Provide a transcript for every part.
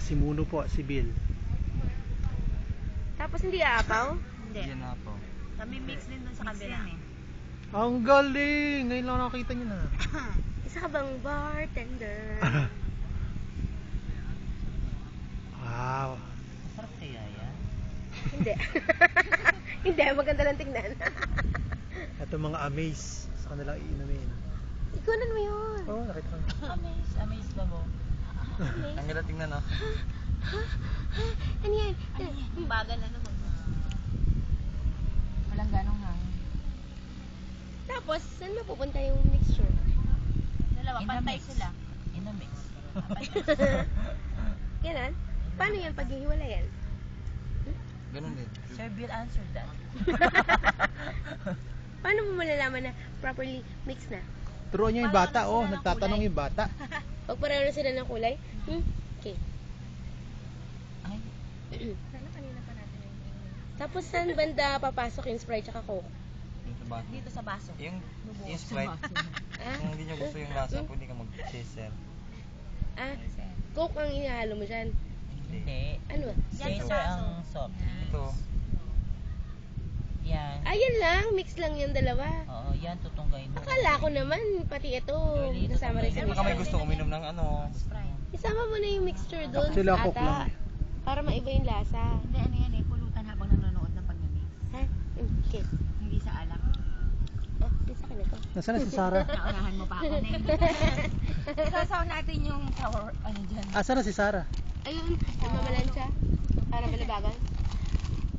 Nakasimuno po si Bill. Tapos hindi aapaw? Hindi. Yan na po. Kami mix din dun sa kabila. Ang galing! Ngayon lang nakita niyo na. Isa ka bang bartender? Wow. Sarap kaya yan. Hindi. Hindi, maganda lang tingnan. Ito mga amaze sa kanilang iinumin. Ikunan mo yun. Oo, nakita ko. Amaze ba mo? Amaze. Ang ganda tingnan, no? Ano yan? Bagal na naman. Walang ganong hangin. Tapos, saan mapupunta yung mixture? Dalawa, pantay sila. In a mix. Ganon? Paano yan pag hihiwalayan? Ganun din. Sir Bill answered that. Paano mo malalaman na properly mixed na? Turuan niyo yung bata, oh. Nagtatanong yung bata. Pag pareho na sila ng kulay? Okay. Ay. Sana kanina pa natin yung... Tapos saan banda papasok yung Sprite tsaka Coke? Yung sa baso. Dito sa baso. Yung Sprite. Ah? Kung hindi nyo gusto yung lasa, pwede ka mag-chaser. Ah, Coke ang inihalo mo dyan. Hindi. Ano? Yan sa baso. ang soft. Ito. Yan. Ayan lang, mix lang yung dalawa. Oo, yan tutunggayin mo. Akala ko naman, pati ito, Girlie, kasama rin sa Baka may mixture. gusto uminom ng ano. Sprite. Isama mo na yung mixture doon, Sila Coke ata. lang. Para maiba yung lasa. Hindi, ano yan eh. Pulutan habang nanonood ng pag-mix. Ha? Okay. Hindi sa alak. Oh, isa ka na to. Nasaan na si Sarah? Naunahan mo pa ako na Isasaw natin yung tower, ano dyan. Asan na si Sarah? Ayun, namamalan siya. Para malabagan.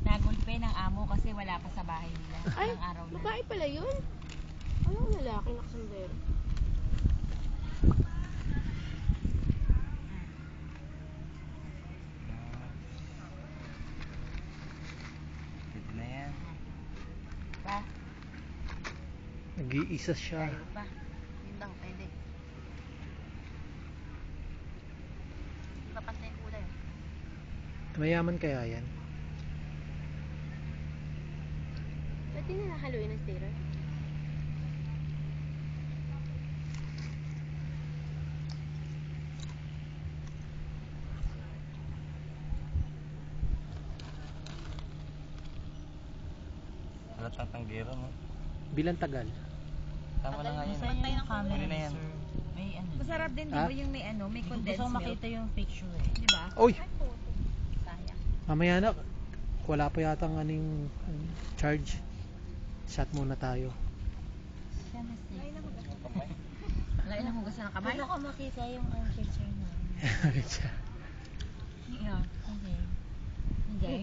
Nagulpe ng amo kasi wala pa sa bahay nila. Ay, Ilang araw na. babae pala yun. Ano ko lalaki nakasandero? Pwede na yan. Pa, Nag-iisa siya. pa. Yun lang, pwede. Di ba pantay yung kulay? Mayaman kaya yan? Pwede na nakaluin ng stirrer. Halatang tanggero, no? Bilang tagal. Tama na nga yan. Pantay ng Camera, Pwede na yan. sir. May ano. Masarap din, di Ah? ba yung may ano, may Gusto condensed ko milk? makita yung picture eh. Di ba? Uy! Sayang. Mamaya na. Wala pa yata ng aning charge. Shot muna tayo. Siya na safe. Wala ilang hugas ng kamay? Gusto ko makita yung picture na. Yeah. Hindi. Hindi.